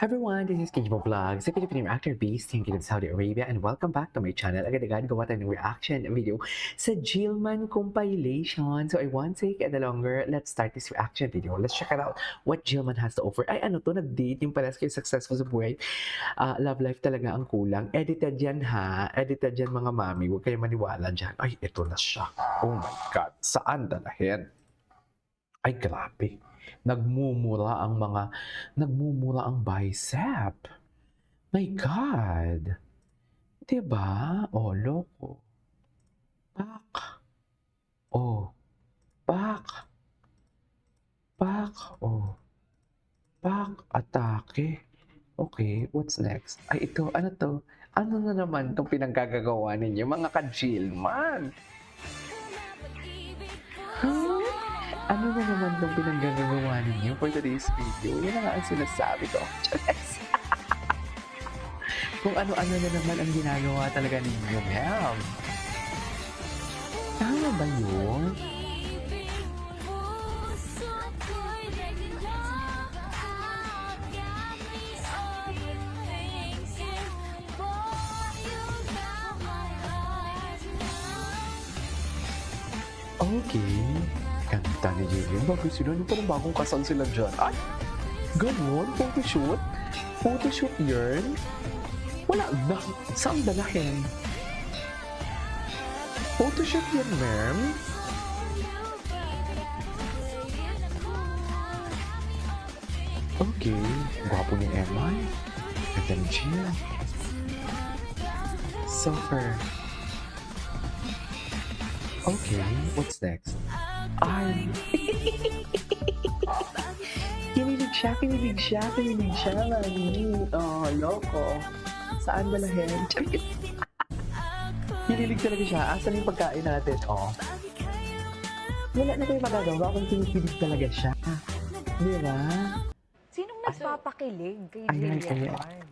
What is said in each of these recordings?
Hi everyone, this is Kijibo Vlogs, a Filipino actor based in Kingdom, Saudi Arabia, and welcome back to my channel. Agad-agad gawa tayo ng reaction video sa Jillman compilation. So I won't take any longer. Let's start this reaction video. Let's check it out what Jillman has to offer. Ay ano to, nag-date yung pares kayo successful sa buhay. Love life talaga ang kulang. Edited yan ha. Edited yan mga mami. Huwag kayo maniwala dyan. Ay, ito na siya. Oh my God. Saan dalahin? Ay, grabe. Nagmumura ang bicep. My God. Diba? Oh, loko. Pak. Oh. Pak. Pak. Oh. Pak. Atake. Okay, what's next? Ay, ito. Ano to? Ano na naman itong pinaggagawa ninyo? Mga ka-Jillman. Ano na naman itong pinaggagawa ninyo for today's video? Yan na nga ang sinasabi ko. Kung ano-ano na naman ang ginagawa talaga ninyo, ma'am. Tama ba yun? Okay. Kanta ni Jillian. Bagay sila. Yung parang bagong kasal sila dyan. Ay! Ganon? Photoshoot? Photoshoot yarn? Wala na. Saan dalahin? Photoshoot yan, ma'am? Okay. Gwapo ni Emma. Ganda ni Jill. Suffer. Okay, what's next? Ay! Kinilig siya, mami. Oh, loko. Saan dalahin? Kinilig talaga siya. Asan yung pagkain natin? Oh. Wala na kayo magagawa kung kinikilig talaga siya. Di ba? Sinong nagpapakilig kay Ayan, Jillian ayan. Ward?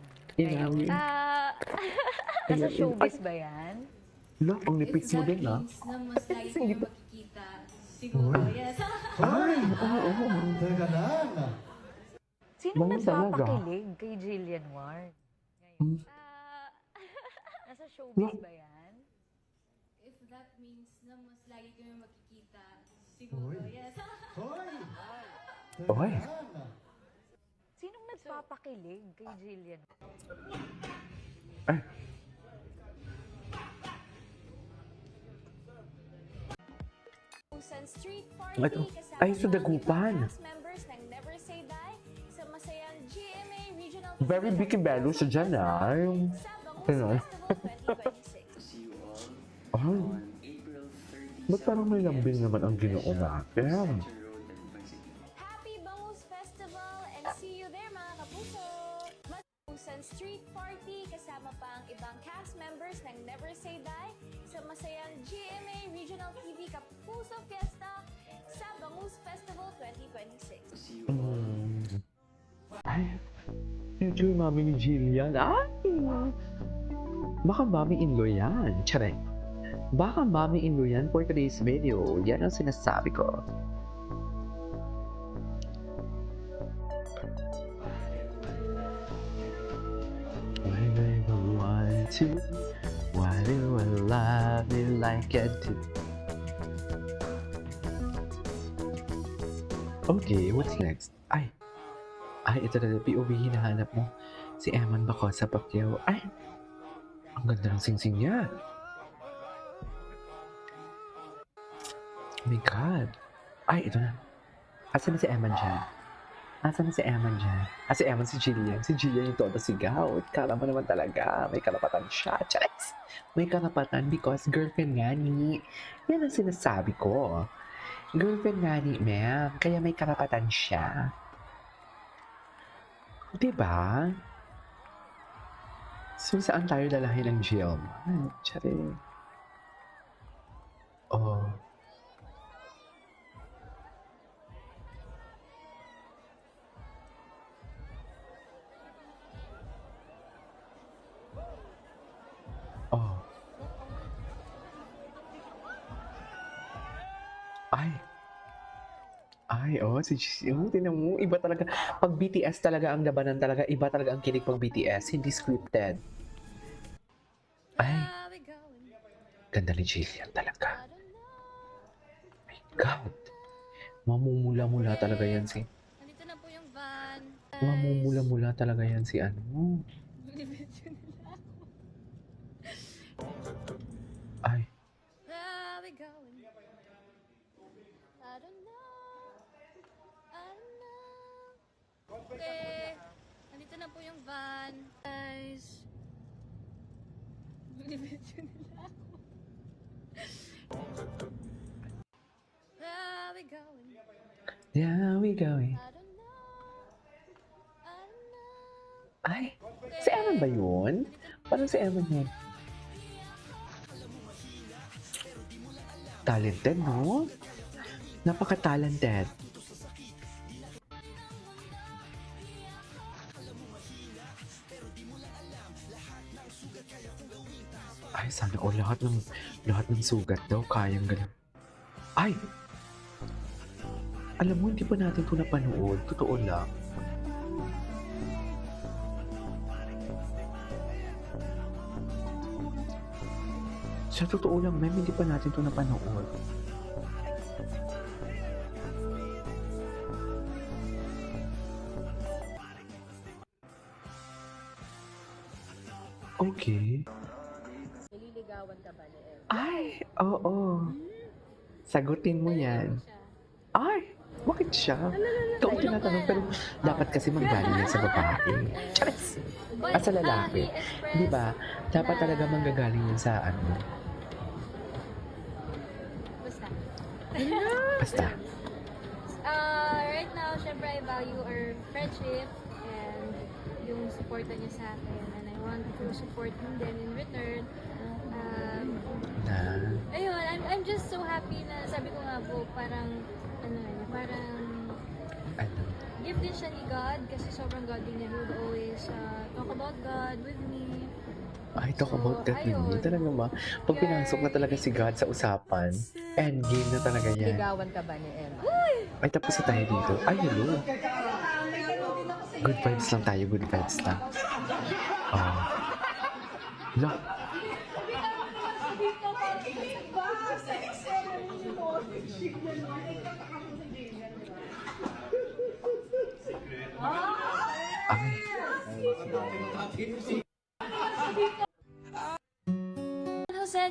Nasa Ayan. showbiz ba yan? Lo, ang nipis mo din, ha? Na mas lagi kayo makikita. Siguro, yes. Ay, oo. Teka lang. Sinong Ganun talaga. nagpapakilig kay Jillian Ward? Hmm. Nasa showbiz ba yan? If that means na mas lagi kayo makikita. Siguro, yes. Hoy! Oy. Sinong nagpapakilig kay Jillian Ward? Ay. Street Ito. Party kasama Ay, sa Dagupan. cast members ng Never Say Die sa masayang GMA Regional Very big and value sa dyan, ha? Yung... Sabang Ano? Festival 2026. Ay. Ba't parang may lambing naman ang ginoo natin? Happy Bangus Festival and see you there mga kapuso! Matapusan Street Party kasama pa ang ibang cast members ng Never Say Die sa masayang GMA Regional TV Kapuso Fiesta sa Bangus Festival 2026. Ay, yung mami ni Jillian. Ay! Baka mami-in-law yan. Tsaray. Baka mami-in-law yan for today's video. Yan ang sinasabi ko. Why do I want to? Why do I love you like I do? Okay, what's next? Ay, ito na POV hinahanap mo. Si Eman Bako sa Pacquiao. Ay, ang ganda ng singsing niya. Oh my God. Ay, ito na. Asan na si Eman dyan? Si Eman, si Jillian. Si Jillian yung todo sigaw. Kala mo naman talaga. May karapatan siya. Charis! May karapatan because girlfriend nga ni. Yan ang sinasabi ko. Girlfriend nga ni, ma'am. Kaya may karapatan siya. Diba? So, saan tayo lalahin ng Jill? Charis. Oh. Oh. Ay. Ay, tinan mo, iba talaga. Pag BTS talaga ang labanan talaga, iba talaga ang kilig pag BTS, hindi scripted. Ay, ganda ni Jillian talaga. My God. Mamumula-mula talaga yan si... Nandito na po yung van. Mamumula-mula talaga yan si ano. Ay, Where are we going? I don't know. I don't know. Okay. Nandito na po yung van. Guys. Binibidyo nila ako. Where are we going? there we go eh. I don't know. I don't know. Ay, si Eman ba yun? Parang si Eman yun. Talented, no? Napaka-talented. Ay, sana o lahat ng sugat daw kayang ganun. Ay! Alam mo, hindi pa natin ito napanood. Totoo lang. Sa totoo lang, ma'am, hindi pa natin ito napanood. Okay. Nililigawan ka ba ni Em? Ay, oo. Sagutin mo yan. Ay, bakit siya? Ikaw ang tinatanong, pero dapat kasi manggaling yan sa babae. Charis! At sa lalaki. Di ba? Dapat talaga manggagaling yan sa ano. Basta. Basta. Right now, syempre I value our friendship and yung supportan niya sa akin, and I want to support him then in return. Na, Ayun, I'm just so happy na sabi ko nga po, parang ano. gift din siya ni God kasi sobrang godly niya. He would always talk about God with me. Ay, talk about that ayun. with me. Talaga ba? Pag pinasok na talaga si God sa usapan, endgame na talaga yan. Niligawan ka ba ni Em? Ay, tapos na tayo dito. Ay, hello. Good vibes lang tayo, good vibes lang. Oh. Look. Ay.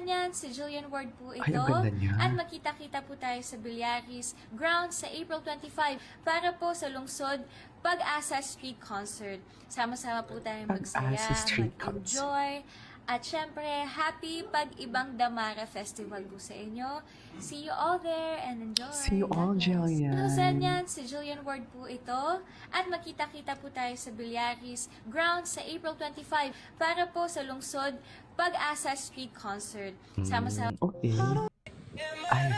Yan, si Jillian Ward po ito. Ay, ang ganda niya. At magkita-kita po tayo sa Bilyaris Grounds sa April 25 para po sa lungsod Pag-asa Street Concert. Sama-sama po tayong magsaya, Pag-asa Street mag-enjoy. At syempre, happy Pag-ibang Damara Festival po sa inyo. See you all there and enjoy. See you all, Jillian. Yan, si Jillian Ward po ito. At magkita-kita po tayo sa Bilyaris Grounds sa April 25 para po sa lungsod Pag-asa Street Concert. Sama-sama. Okay. Ay.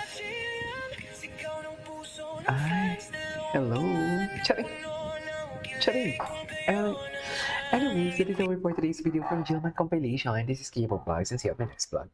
Ay. Hello. Charing. Charing. Anyways, that is all for today's video from Jillman Compilation. This is K-pop Vlogs and see you on my next vlog. Bye.